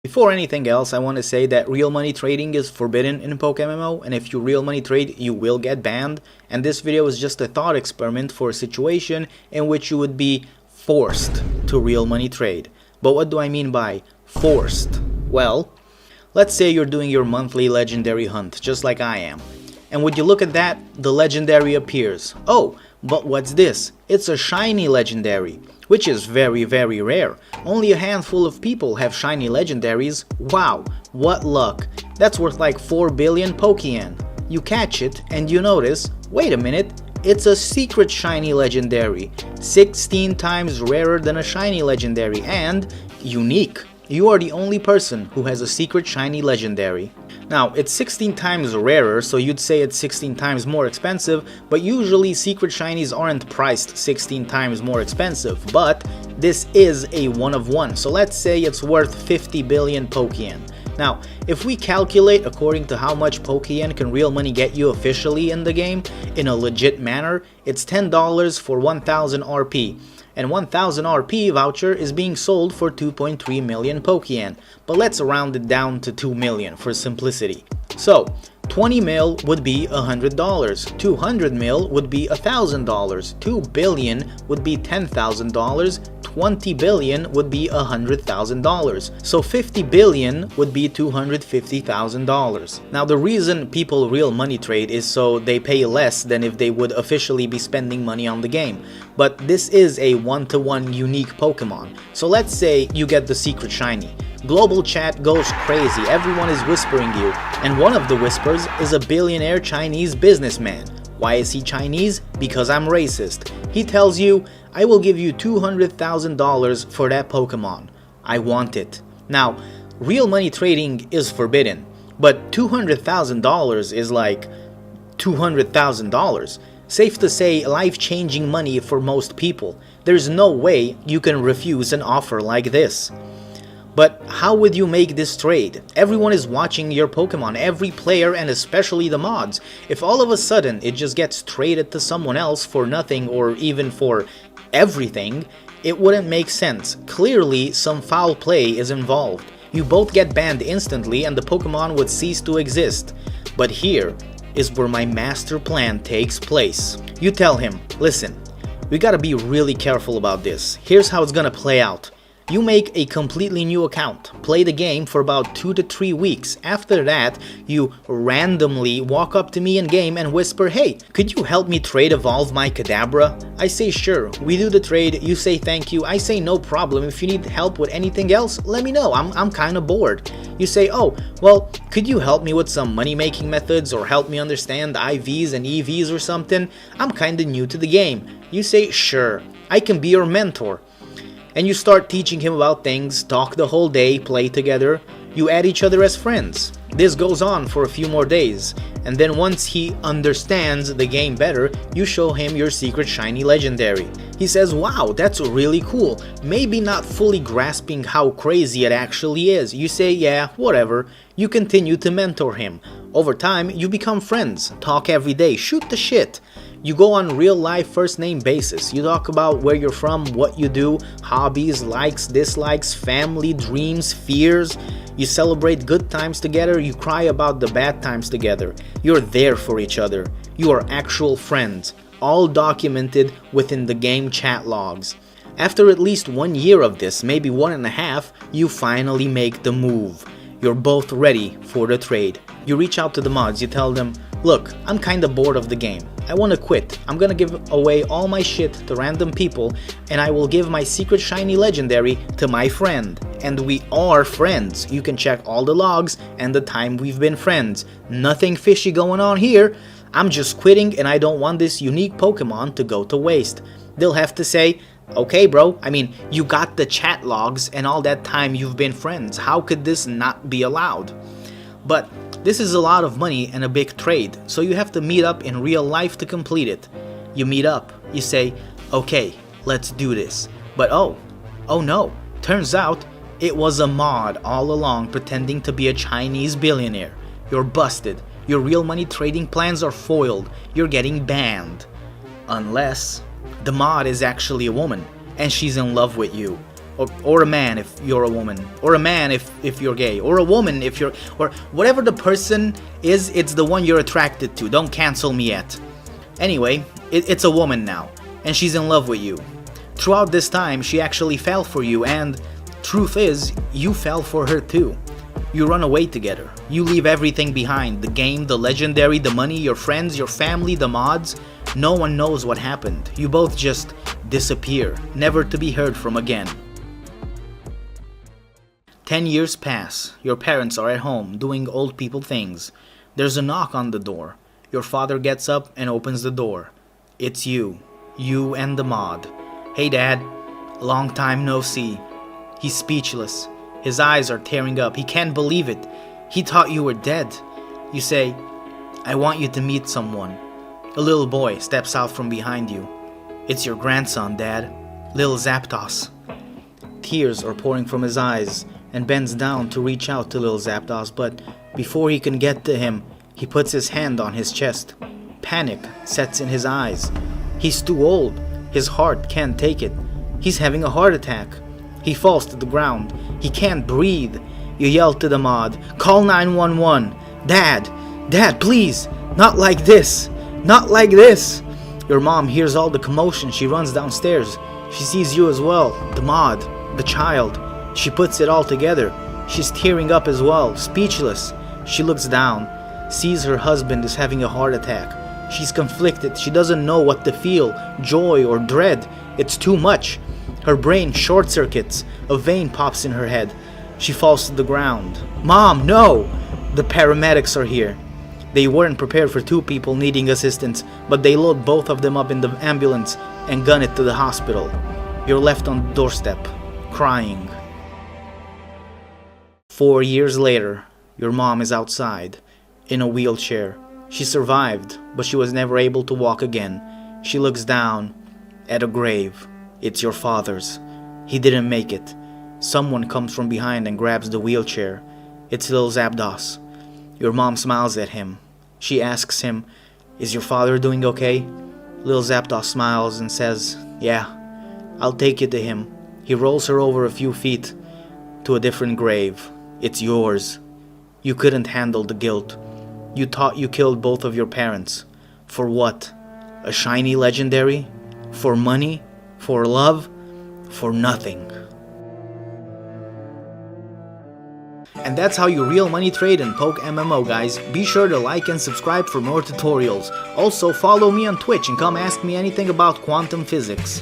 Before anything else, I want to say that real money trading is forbidden in PokeMMO, and if you real money trade, you will get banned. And this video is just a thought experiment for a situation in which you would be forced to real money trade. But what do I mean by forced? Well, let's say you're doing your monthly legendary hunt, just like I am. And would you look at that, the legendary appears. Oh, but what's this? It's a shiny legendary, which is very rare. Only a handful of people have shiny legendaries. Wow, what luck. That's worth like 4 billion Pokeyen. You catch it and you notice, wait a minute, it's a secret shiny legendary, 16 times rarer than a shiny legendary and unique. You are the only person who has a secret shiny legendary. Now, it's 16 times rarer, so you'd say it's 16 times more expensive, but usually secret shinies aren't priced 16 times more expensive, but this is a one of one, so let's say it's worth 50 billion Pokeyen. Now, if we calculate according to how much Pokeyen can real money get you officially in the game, in a legit manner, it's $10 for 1000 RP. And 1000 RP voucher is being sold for 2.3 million Pokeyen, but let's round it down to 2 million for simplicity. So, 20 mil would be $100, 200 mil would be $1,000, 2 billion would be $10,000, 20 billion would be $100,000. So 50 billion would be $250,000. Now the reason people real money trade is so they pay less than if they would officially be spending money on the game. But this is a one-to-one unique Pokemon. So let's say you get the secret shiny. Global chat goes crazy, everyone is whispering you, and one of the whispers is a billionaire Chinese businessman. Why is he Chinese? Because I'm racist. He tells you, I will give you $200,000 for that Pokemon. I want it. Now, real money trading is forbidden, but $200,000 is like $200,000. Safe to say, life-changing money for most people. There's no way you can refuse an offer like this. But how would you make this trade? Everyone is watching your Pokemon, every player and especially the mods. If all of a sudden it just gets traded to someone else for nothing or even for everything, it wouldn't make sense. Clearly some foul play is involved. You both get banned instantly and the Pokemon would cease to exist. But here is where my master plan takes place. You tell him, listen, we gotta be really careful about this. Here's how it's gonna play out. You make a completely new account, play the game for about 2 to 3 weeks. After that, you randomly walk up to me in game and whisper, hey, could you help me trade evolve my Kadabra? I say sure, we do the trade, you say thank you, I say no problem, if you need help with anything else, let me know, I'm kinda bored. You say, oh, well, could you help me with some money making methods or help me understand IVs and EVs or something? I'm kinda new to the game. You say, sure, I can be your mentor. And you start teaching him about things, talk the whole day, play together, you add each other as friends. This goes on for a few more days, and then once he understands the game better, you show him your secret shiny legendary. He says, wow, that's really cool, maybe not fully grasping how crazy it actually is. You say, yeah, whatever. You continue to mentor him. Over time, you become friends, talk every day, shoot the shit. You go on real life first name basis. You talk about where you're from, what you do, hobbies, likes, dislikes, family, dreams, fears. You celebrate good times together, you cry about the bad times together. You're there for each other. You are actual friends, all documented within the game chat logs. After at least 1 year of this, maybe 1.5, you finally make the move. You're both ready for the trade. You reach out to the mods, you tell them, look, I'm kinda bored of the game. I wanna quit. I'm gonna give away all my shit to random people and I will give my secret shiny legendary to my friend. And we are friends. You can check all the logs and the time we've been friends. Nothing fishy going on here. I'm just quitting and I don't want this unique Pokemon to go to waste. They'll have to say, okay bro, I mean, you got the chat logs and all that time you've been friends. How could this not be allowed? But this is a lot of money and a big trade, so you have to meet up in real life to complete it. You meet up, you say, okay, let's do this. But oh no, turns out it was a mod all along pretending to be a Chinese billionaire. You're busted, your real money trading plans are foiled, you're getting banned. Unless the mod is actually a woman and she's in love with you. or a man if you're a woman, or a man if you're gay, or a woman if you're, or whatever the person is, it's the one you're attracted to. Don't cancel me yet. Anyway, it's a woman now, and she's in love with you. Throughout this time, she actually fell for you, and truth is, you fell for her too. You run away together. You leave everything behind. The game, the legendary, the money, your friends, your family, the mods. No one knows what happened. You both just disappear, never to be heard from again. 10 years pass. Your parents are at home, doing old people things. There's a knock on the door. Your father gets up and opens the door. It's you. You and the mod. Hey Dad, long time no see. He's speechless. His eyes are tearing up. He can't believe it. He thought you were dead. You say, I want you to meet someone. A little boy steps out from behind you. It's your grandson, Dad. Lil Zapdos. Tears are pouring from his eyes and bends down to reach out to Lil Zapdos, but before he can get to him, he puts his hand on his chest. Panic sets in his eyes. He's too old. His heart can't take it. He's having a heart attack. He falls to the ground. He can't breathe. You yell to the mod, call 911. Dad, please, not like this. Not like this. Your mom hears all the commotion. She runs downstairs. She sees you as well, the mod, the child. She puts it all together. She's tearing up as well, speechless. She looks down, sees her husband is having a heart attack. She's conflicted. She doesn't know what to feel, joy or dread. It's too much. Her brain short circuits. A vein pops in her head. She falls to the ground. Mom, no! The paramedics are here. They weren't prepared for two people needing assistance, but they load both of them up in the ambulance and gun it to the hospital. You're left on the doorstep, crying. 4 years later, your mom is outside, in a wheelchair. She survived, but she was never able to walk again. She looks down at a grave. It's your father's. He didn't make it. Someone comes from behind and grabs the wheelchair. It's Lil Zapdos. Your mom smiles at him. She asks him, is your father doing okay? Lil Zapdos smiles and says, yeah, I'll take you to him. He rolls her over a few feet to a different grave. It's yours. You couldn't handle the guilt. You thought you killed both of your parents. For what? A shiny legendary? For money? For love? For nothing. And that's how you real money trade in PokeMMO, guys. Be sure to like and subscribe for more tutorials. Also, follow me on Twitch and come ask me anything about quantum physics.